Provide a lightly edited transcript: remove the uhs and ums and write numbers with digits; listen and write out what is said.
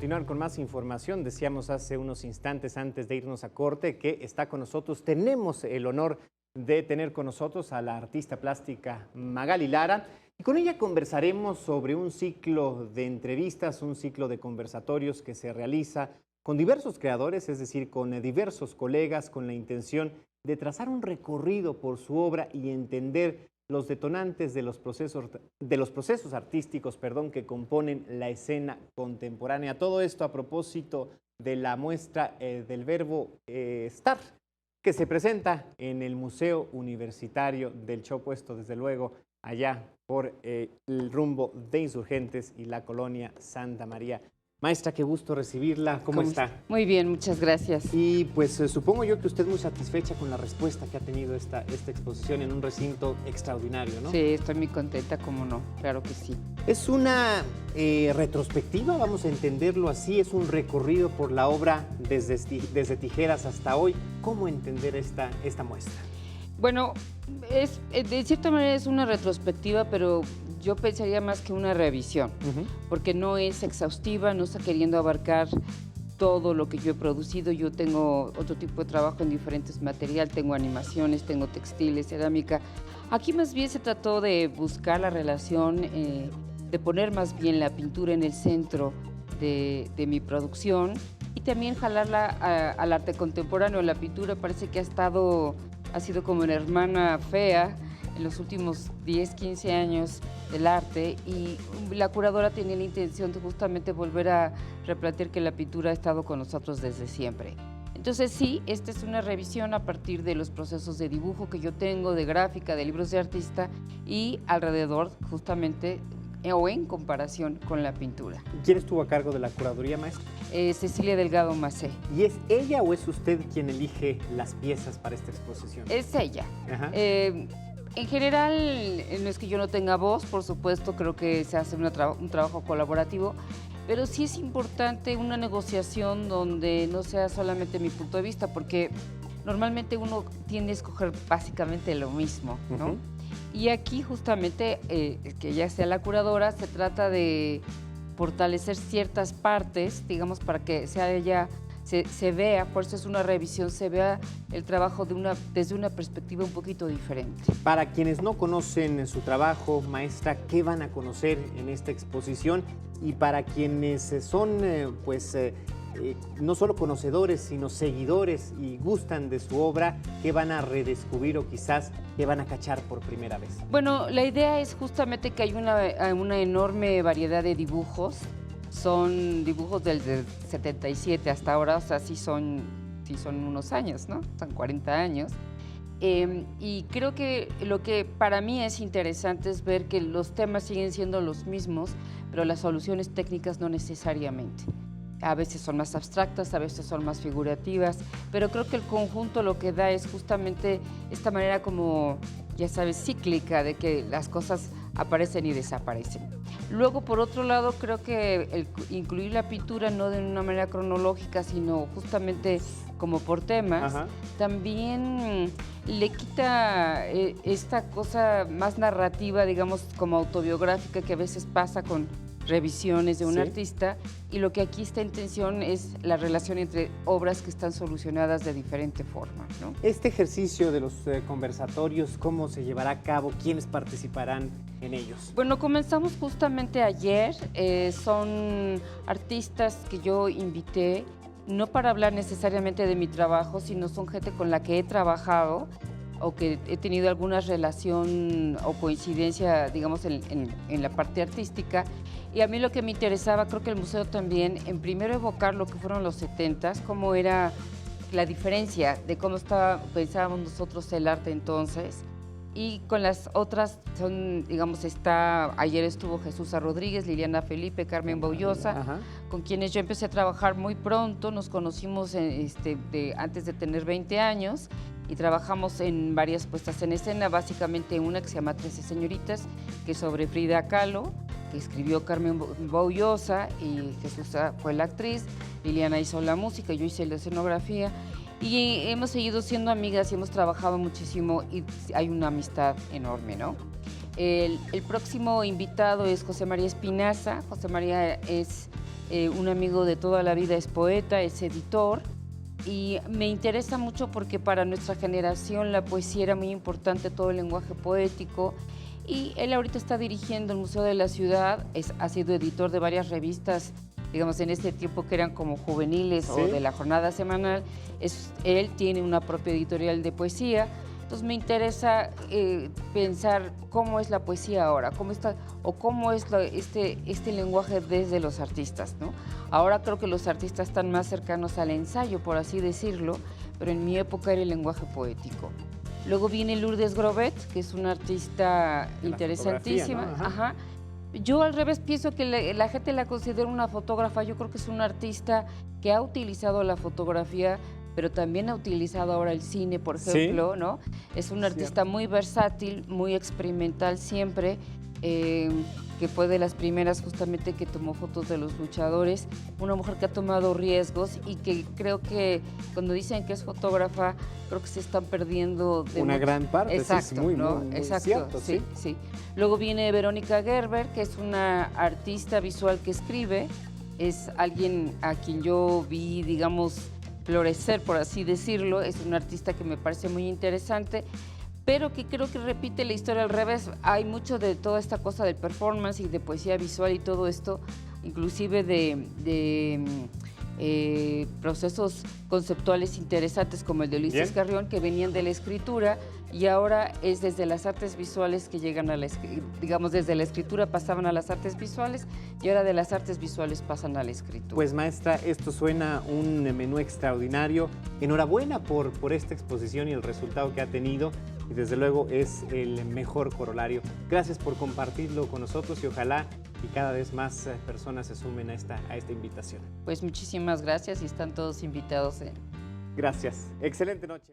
continuar con más información, decíamos hace unos instantes antes de irnos a corte que está con nosotros, tenemos el honor de tener con nosotros a la artista plástica Magali Lara y con ella conversaremos sobre un ciclo de entrevistas, un ciclo de conversatorios que se realiza con diversos creadores, es decir, con diversos colegas, con la intención de trazar un recorrido por su obra y entender los detonantes de los procesos artísticos, que componen la escena contemporánea. Todo esto a propósito de la muestra del verbo estar, que se presenta en el Museo Universitario del Chopo, esto desde luego allá por el rumbo de Insurgentes y la colonia Santa María. Maestra, qué gusto recibirla. ¿Cómo está? Muy bien, muchas gracias. Y pues supongo yo que usted muy satisfecha con la respuesta que ha tenido esta exposición en un recinto extraordinario, ¿no? Sí, estoy muy contenta, cómo no, claro que sí. Es una retrospectiva, vamos a entenderlo así, es un recorrido por la obra desde Tijeras hasta hoy. ¿Cómo entender esta muestra? Bueno, de cierta manera es una retrospectiva, pero yo pensaría más que una revisión, porque no es exhaustiva, no está queriendo abarcar todo lo que yo he producido. Yo tengo otro tipo de trabajo en diferentes materiales, tengo animaciones, tengo textiles, cerámica. Aquí más bien se trató de buscar la relación, de poner más bien la pintura en el centro de mi producción y también jalarla al arte contemporáneo. La pintura parece que ha sido como una hermana fea en los últimos 10, 15 años del arte, y la curadora tenía la intención de justamente volver a replantear que la pintura ha estado con nosotros desde siempre. Entonces sí, esta es una revisión a partir de los procesos de dibujo que yo tengo, de gráfica, de libros de artista y alrededor justamente o en comparación con la pintura. ¿Quién estuvo a cargo de la curaduría, maestra? Cecilia Delgado Macé. ¿Y es ella o es usted quien elige las piezas para esta exposición? Es ella. En general, no es que yo no tenga voz, por supuesto, creo que se hace un trabajo colaborativo, pero sí es importante una negociación donde no sea solamente mi punto de vista, porque normalmente uno tiende a escoger básicamente lo mismo, ¿no? Y aquí justamente, que ella sea la curadora, se trata de fortalecer ciertas partes, digamos, para que sea ella se vea, por eso es una revisión, se vea el trabajo desde una perspectiva un poquito diferente. Para quienes no conocen su trabajo, maestra, ¿qué van a conocer en esta exposición? Y para quienes son, no solo conocedores, sino seguidores y gustan de su obra, ¿qué van a redescubrir o quizás qué van a cachar por primera vez? Bueno, la idea es justamente que hay una enorme variedad de dibujos. Son dibujos del 77 hasta ahora, o sea, sí son unos años, ¿no? Son 40 años. Y creo que lo que para mí es interesante es ver que los temas siguen siendo los mismos, pero las soluciones técnicas no necesariamente. A veces son más abstractas, a veces son más figurativas, pero creo que el conjunto lo que da es justamente esta manera como, ya sabes, cíclica de que las cosas aparecen y desaparecen. Luego, por otro lado, creo que el incluir la pintura no de una manera cronológica, sino justamente como por temas, también le quita esta cosa más narrativa, digamos, como autobiográfica que a veces pasa con revisiones de un artista, y lo que aquí está en tensión es la relación entre obras que están solucionadas de diferente forma, ¿no? Este ejercicio de los conversatorios, ¿cómo se llevará a cabo? ¿Quiénes participarán en ellos? Bueno, comenzamos justamente ayer. Son artistas que yo invité, no para hablar necesariamente de mi trabajo, sino son gente con la que he trabajado o que he tenido alguna relación o coincidencia, digamos, en la parte artística. Y a mí lo que me interesaba, creo que el museo también, en primero evocar lo que fueron los 70s, cómo era la diferencia de cómo pensábamos nosotros el arte entonces. Y con las otras son, digamos, ayer estuvo Jesús Rodríguez, Liliana Felipe, Carmen Boullosa, con quienes yo empecé a trabajar muy pronto. Nos conocimos antes de tener 20 años y trabajamos en varias puestas en escena, básicamente una que se llama 13 señoritas, que es sobre Frida Kahlo, que escribió Carmen Boullosa, y Jesús fue la actriz, Liliana hizo la música, yo hice la escenografía. Y hemos seguido siendo amigas y hemos trabajado muchísimo y hay una amistad enorme, ¿no? El próximo invitado es José María Espinaza. José María es un amigo de toda la vida es poeta, es editor, y me interesa mucho porque para nuestra generación la poesía era muy importante, todo el lenguaje poético, y él ahorita está dirigiendo el Museo de la Ciudad, ha sido editor de varias revistas, digamos, en este tiempo que eran como juveniles, ¿sí?, o de la jornada semanal. Él tiene una propia editorial de poesía. Entonces me interesa pensar cómo es la poesía ahora, cómo está, o cómo es este lenguaje desde los artistas, ¿no? Ahora creo que los artistas están más cercanos al ensayo, por así decirlo, pero en mi época era el lenguaje poético. Luego viene Lourdes Grobet, que es una artista interesantísima. ¿No? Ajá. Yo al revés pienso que la gente la considera una fotógrafa. Yo creo que es una artista que ha utilizado la fotografía, pero también ha utilizado ahora el cine, por ejemplo, ¿sí?, ¿no? Es una artista muy versátil, muy experimental siempre, que fue de las primeras justamente que tomó fotos de los luchadores, una mujer que ha tomado riesgos y que creo que cuando dicen que es fotógrafa, creo que se están perdiendo de una gran parte. Exacto, sí, es muy, ¿no? muy Exacto, cierto, sí, sí. Luego viene Verónica Gerber, que es una artista visual que escribe, es alguien a quien yo vi, digamos, florecer, por así decirlo. Es una artista que me parece muy interesante, pero que creo que repite la historia al revés. Hay mucho de toda esta cosa del performance y de poesía visual y todo esto, inclusive de procesos conceptuales interesantes como el de Ulises Carrión, que venían de la escritura, y ahora es desde las artes visuales que llegan a digamos, desde la escritura pasaban a las artes visuales, y ahora de las artes visuales pasan a la escritura. Pues maestra, esto suena un menú extraordinario. Enhorabuena por esta exposición y el resultado que ha tenido, y desde luego es el mejor corolario. Gracias por compartirlo con nosotros y ojalá y cada vez más personas se sumen a esta invitación. Pues muchísimas gracias y están todos invitados. Gracias. Excelente noche.